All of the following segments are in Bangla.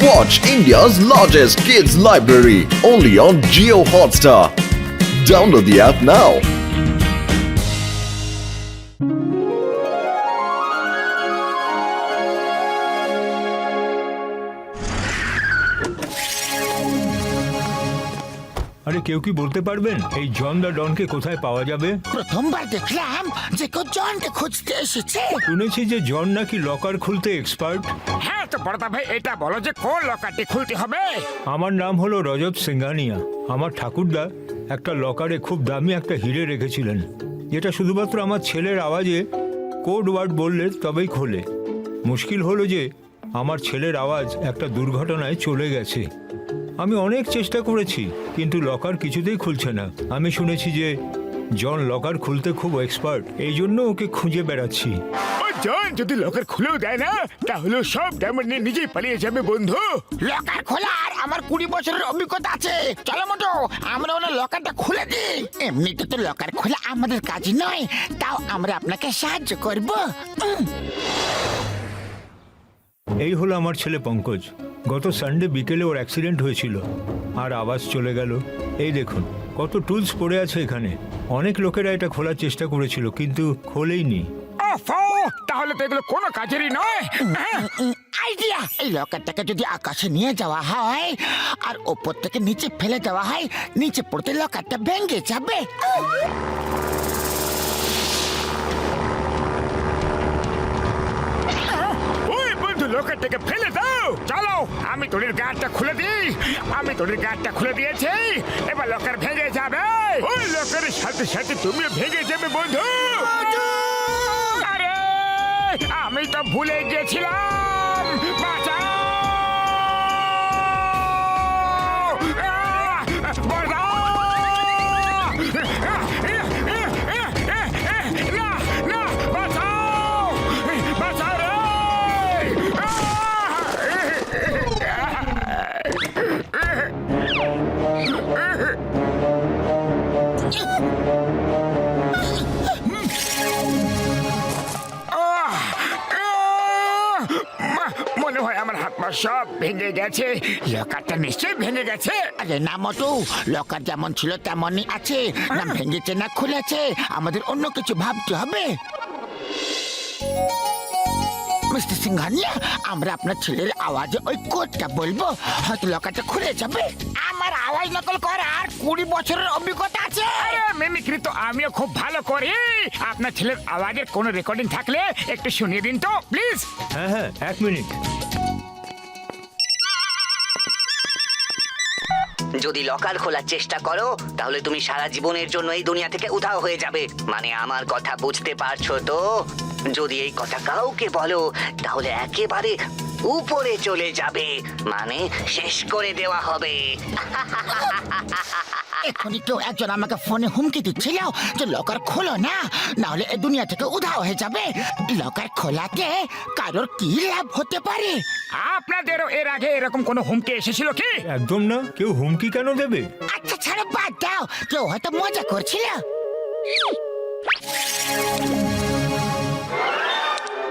Watch India's largest kids library only on Jio Hotstar. Download the app now. আরে কেউ কি বলতে পারবেন এই জন দা ডনকে কোথায় পাওয়া যাবে? প্রথমবার দেখলাম যে কেউ জনকে খুঁজতে এসেছে। শুনেছি যে জন নাকি লকার খুলতে এক্সপার্ট। হ্যাঁ তো বড়দা ভাই, এটা বলো যে কোন লকারটি খুলতে হবে। আমার নাম হলো রজত সিংহানিয়া। আমার ঠাকুরদা একটা লকারে খুব দামি একটা হিরে রেখেছিলেন, যেটা শুধুমাত্র আমার ছেলের আওয়াজে কোড ওয়ার্ড বললে তবেই খোলে। মুশকিল হলো যে আমার ছেলের আওয়াজ একটা দুর্ঘটনায় চলে গেছে। আমি অনেক চেষ্টা করেছি কিন্তু লকার কিছুতেই খুলছে না। আমি শুনেছি যে জন লকার খুলতে খুব এক্সপার্ট, এই জন্য ওকে খুঁজে বেড়াচ্ছি। ও জন যদি লকার খুলেও দেয় না, তাহলে সব ডায়মন্ড নিয়ে নিজেই পালিয়ে যাবে বন্ধু। লকার খোলার আমার 20 বছরের অভিজ্ঞতা আছে। চলো মোটো, আমরা ওনার লকারটা খুলে দিই। এমনিতে তো লকার খোলা আমাদের কাজ নয়, তাও আমরা আপনাকে সাহায্য করব। এই হলো আমার ছেলে পঙ্কজ। গত সানডে বিকেলে ওর অ্যাক্সিডেন্ট হয়েছিল আর আওয়াজ চলে গেল। এই দেখুন কত টুলস পড়ে আছে এখানে। অনেক লোকেরা এটা খোলার চেষ্টা করেছিল কিন্তু খোলেইনি। ওফো, তাহলে তো এগুলো কোনো কাজেরই নয়। আইডিয়া, এই লকারটাকে যদি আকাশে নিয়ে যাওয়া হয় আর ওপর থেকে নিচে ফেলে দেওয়া হয়, নিচে পড়তে লকারটা ভেঙে যাবে। ওই বন্ধু, লকারটাকে ফেলে দাও। চলো, আমি তোদের গাড়টা খুলে দিই। আমি তোদের গাড়টা খুলে দিয়েছি, এবার লকার ভেঙে যাবে। ওই লকারের সাথে সাথে তুমিও ভেঙে যাবে বন্ধু। আরে আমি তো ভুলে গেছিলাম। বাঁচাও! বাঁচাও! না, না, বাঁচাও! বাঁচাও রে! মনে হয় আমার হাত পা সব ভেঙে গেছে। লকারটা নিশ্চয়ই ভেঙে গেছে। আরে না মোটু, লকার যেমন ছিল তেমনই আছে। না ভেঙেছে না খুলেছে, আমাদের অন্য কিছু ভাবতে হবে। মিস্টার সিংহানিয়া, আমরা আপনার ছেলের আওয়াজে ওই কোডটা বলবো, হয়তো লকারটা খুলে যাবে। আমার আওয়াজ নকল করার 20 বছরের অভিজ্ঞতা আছে। আরে মিমিক্রি তো আমিও খুব ভালো করি। আপনার ছেলের আওয়াজের কোনো রেকর্ডিং থাকলে একটু শুনিয়ে দিন তো প্লিজ। হ্যাঁ হ্যাঁ, 1 মিনিট। যদি লকার খোলার চেষ্টা করো তাহলে তুমি সারা জীবনের জন্য এই দুনিয়া থেকে উধাও হয়ে যাবে। মানে আমার কথা বুঝতে পারছো তো? যদি এই কথা কাউকে বলো তাহলে একেবারে উপরে চলে যাবে, মানে শেষ করে দেওয়া হবে। এখনই কেউ একজন আমাকে ফোনে হুমকি দিচ্ছিল যে লকার খোলো না, না হলে এই দুনিয়া থেকে উধাও হয়ে যাবে। লকার খোলাতে কারোর কি লাভ হতে পারে? আপনাদেরও এর আগে এরকম কোনো হুমকি এসেছিল কি? একদম না, কেউ হুমকি কেন দেবে? আচ্ছা ছাড়ো, বাদ দাও, কেউ হয়তো মজা করছিল।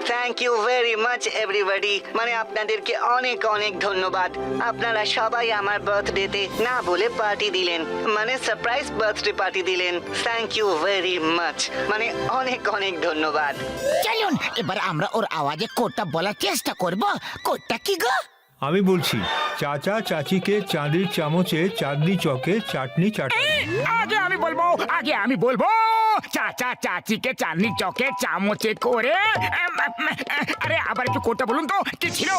Thank you very much everybody. মানে আপনাদেরকে অনেক অনেক ধন্যবাদ। আপনারা সবাই আমার বার্থডেতে না বলে পার্টি দিলেন, মানে সারপ্রাইজ বার্থডে পার্টি দিলেন। থ্যাংক ইউ ভেরি মাচ, মানে অনেক অনেক ধন্যবাদ। চলুন এবার আমরা ওর আওয়াজে কোডটা বলার চেষ্টা করব। কোডটা কি গো? আমি বলছি, চাচা চাচিকে চাঁদির চামচে, চাঁদনি চকে চাটনি চাটনি। আগে আমি বলবো চাচা চাচিকে চাঁদনি চকে চামচে করে। আরে আবার একটু কোডটা বলুন তো, কি ছিল?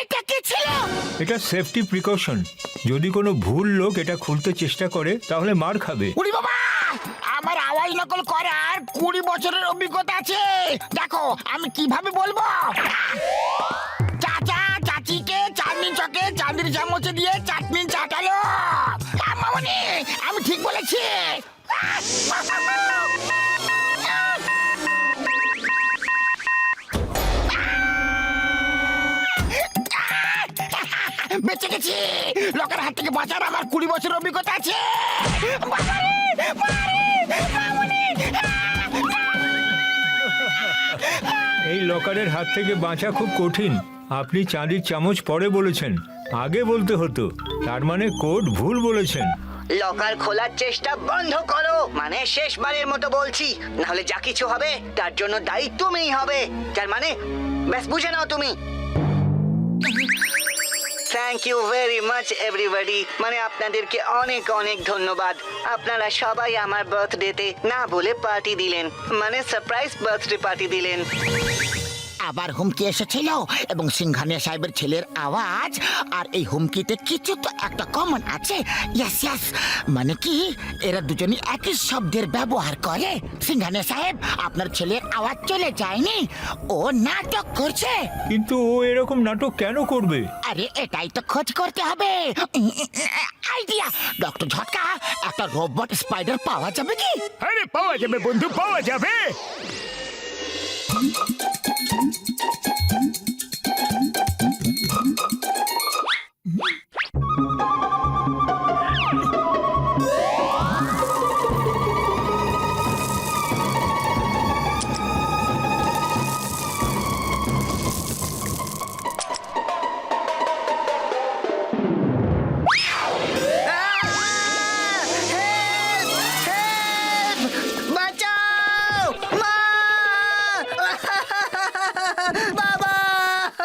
এটা কি ছিল? এটা সেফটি প্রিকশন। যদি কোনো ভুল লোক এটা খুলতে চেষ্টা করে তাহলে মার খাবে। উড়ি বাবা, আমার আওয়াজ নকল করার 20 বছরের অভিজ্ঞতা আছে। দেখো আমি কিভাবে বলবো। চাচা চাচিকে চাঁদনি চকে চাঁদির চামচে দিয়ে চাটনি চাটালো। মামনি, আমি ঠিক বলেছি। বেঁচে গেছি। লকার হাত থেকে বাঁচার আমার 20 বছর অভিজ্ঞতা আছে। বাবারে, বাবারে। এই লকারের হাত থেকে বাঁচা খুব কঠিন। আপনি চাঁদির চামচ পরে বলেছেন, আগে বলতে হতো। তার মানে কোড ভুল বলেছেন। লকার খোলার চেষ্টা বন্ধ করো, মানে শেষবারের মতো বলছি, নাহলে যা কিছু হবে তার জন্য দায়ী তুমিই হবে। তার মানে ব্যাস বুঝে নাও তুমি। Thank you very much everybody, মানে আপনাদেরকে অনেক অনেক ধন্যবাদ। আপনারা সবাই আমার বার্থডেতে না বলে পার্টি দিলেন, মানে সারপ্রাইজ বার্থডে পার্টি দিলেন। আবার হুমকি এসেছিল এবং সিংহানিয়া সাহেবের ছেলের আওয়াজ আর এই হুমকিতে কিছু তো একটা কমন আছে। ইয়েস ইয়েস, মানে কি এরা দুজনই একই শব্দের ব্যবহার করে। সিংহানিয়া সাহেব, আপনার ছেলের আওয়াজ চলে যায়নি, ও নাটক করছে। কিন্তু ও এরকম নাটক কেন করবে? আরে এটাই তো খোঁজ করতে হবে। আইডিয়া, ডক্টর ঝটকা, একটা রোবট স্পাইডার পাওয়া যাবে কি? আরে পাওয়া যাবে বন্ধু, পাওয়া যাবে।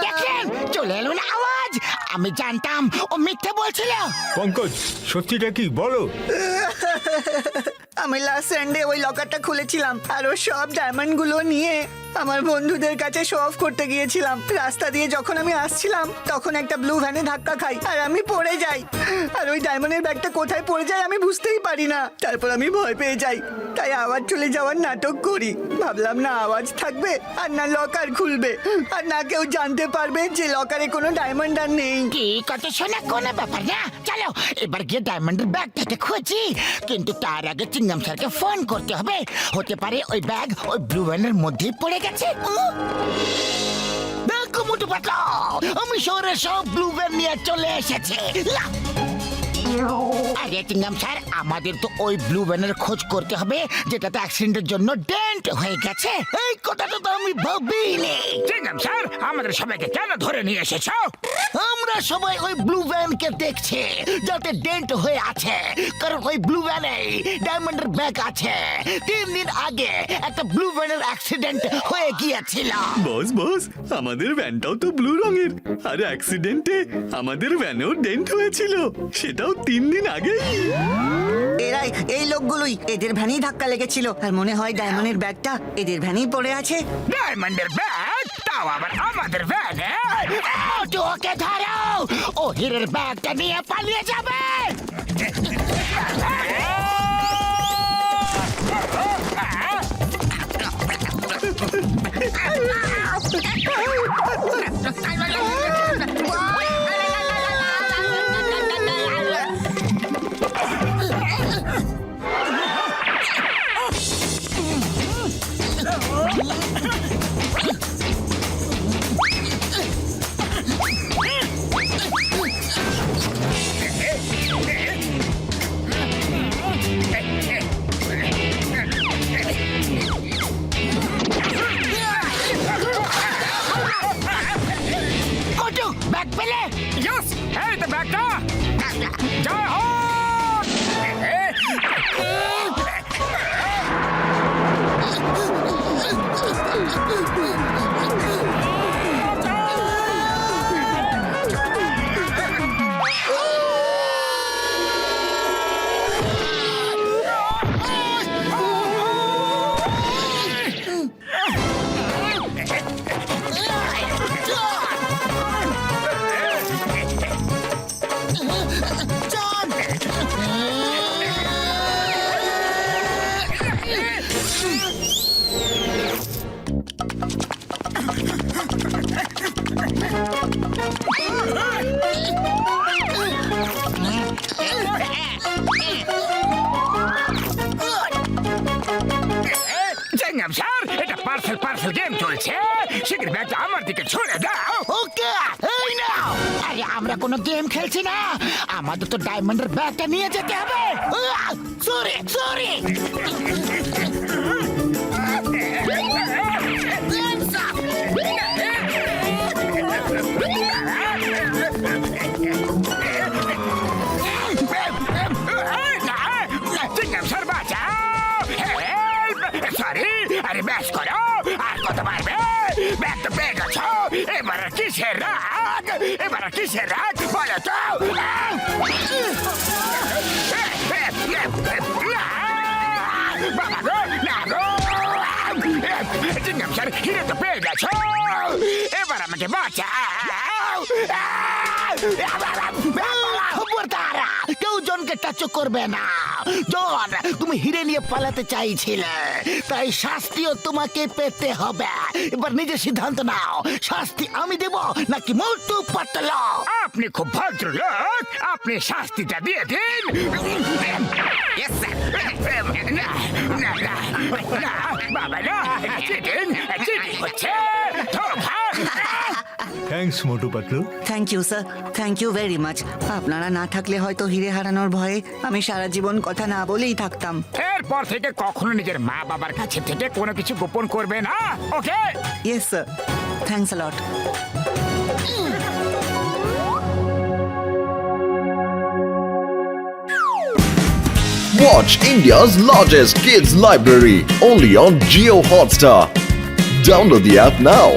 দেখলেন, চলে এলো না আওয়াজ। আমি জানতাম ও মিথ্যে বলছিল। পঙ্কজ, সত্যিটা কি বলো? আমি লাস্ট সানডে ওই লকারটা খুলেছিলাম আর ওর সব ডায়মন্ড গুলো নিয়ে আমার বন্ধুদের কাছে শো অফ করতে গিয়েছিলাম। রাস্তা দিয়ে যখন আমি আসছিলাম তখন একটা ব্লু ভ্যানে ধাক্কা খাই আর আমি পড়ে যাই। আর ওই ডায়মন্ডের ব্যাগটা কোথায় পড়ে যায় আমি বুঝতেই পারি না। তারপর আমি ভয় পেয়ে যাই, তাই আওয়াজ চলে যাওয়ার নাটক করি। ভাবলাম না আওয়াজ থাকবে আর না লকার খুলবে আর না কেউ জানতে পারবে যে লকারে কোনো ডায়মন্ড আর নেই। কি কত শোনা কোনো ব্যাপার না, চলো এবার গিয়ে ডায়মন্ডের ব্যাগটাকে খুঁজি। কিন্তু তার আগে চিংগাম স্যারকে ফোন করতে হবে। হতে পারে ওই ব্যাগ ওই ব্লু ভ্যানের মধ্যেই পড়ে গেছে। দেখো মোটু পাতলা, আমি শহরে সব ব্লু ভ্যান নিয়ে চলে এসেছি। আরে চিংগাম স্যার, আমাদের তো ওই ব্লু ভ্যানের খোঁজ করতে হবে যেটাতে অ্যাক্সিডেন্টের জন্য ডেন্ট হয়ে গেছে। এই কথাটা তো আমি ভাবিনি। চিংগাম স্যার, আমাদের সবাইকে কেন ধরে নিয়ে এসেছো? আমরা সবাই ওই ব্লু ভ্যানকে দেখছি যাতে ডেন্ট হয়ে আছে, কারণ ওই ব্লু ভ্যানে ডায়মন্ডের ব্যাগ আছে। 3 দিন আগে একটা ব্লু ভ্যানের অ্যাক্সিডেন্ট হয়ে গিয়েছিল। বস বস, আমাদের ভ্যানটাও তো ব্লু রঙের, আর অ্যাক্সিডেন্টে আমাদের ভ্যানেও ডেন্ট হয়েছিল, সেটাও 3 দিন আগেই। এরাই, এই লোকগুলোই, এদের ভ্যানেই ধাক্কা লেগেছিল আর মনে হয় ডায়মন্ডের ব্যাগটা এদের ভ্যানেই পড়ে আছে। ডায়মন্ডের ব্যাগ, তাও আবার আমাদের ভ্যানে। মোটু, ওকে ধরো, ও হিরের ব্যাগটা নিয়ে পালিয়ে যাবে। মোটু, ব্যাগ পেলে? ইয়েস, এই তো ব্যাগটা। জয় হো। চিংগাম স্যার, এটা পার্সেল গেম চলছে। শিগগির ব্যাগটা আমার দিকে ছুড়ে দাও। ওকে, এই নাও। আরে আমরা কোনো গেম খেলছি না, আমাদের তো ডায়মন্ডের ব্যাগটা নিয়ে যেতে হবে। Sorry sorry. আরে ব্যাস করো, আর কত মারবে? ব্যাগ তো পেয়ে গেছো, এবার আর কিসের রাগ? এবার আর কিসের রাগ বলো তো? বাবা গো, না গো! চিংগাম স্যার, হিরে তো পেয়ে গেছো, এবার আমাকে বাঁচাও! খবরদার, কেউ জনকে টাচ করবে না। জন, তুমি হিরে নিয়ে পালাতে চাইছিলে, তাই শাস্তিও তোমাকে পেতে হবে। এবার নিজে সিদ্ধান্ত নাও, শাস্তি আমি দেব নাকি মোটু পাতলো? আপনি খুব ভদ্রলোক, আপনি শাস্তিটা দিয়ে দিন। Yes, sir. না, না, না, না, বাবা না, চিটিং হচ্ছে, ধোঁকা। Thanks Motu Patlu. Thank you sir, thank you very much. আপনারা না থাকলে হয়তো হিরে হারানোর ভয়ে আমি সারা জীবন কথা না বলেই থাকতাম। এরপর থেকে কখনো নিজের মা বাবার কাছে থেকে কোনো কিছু গোপন করবে না, okay? Yes sir, thanks a lot. Watch India's largest kids library only on Geo Hotstar. Download the app now.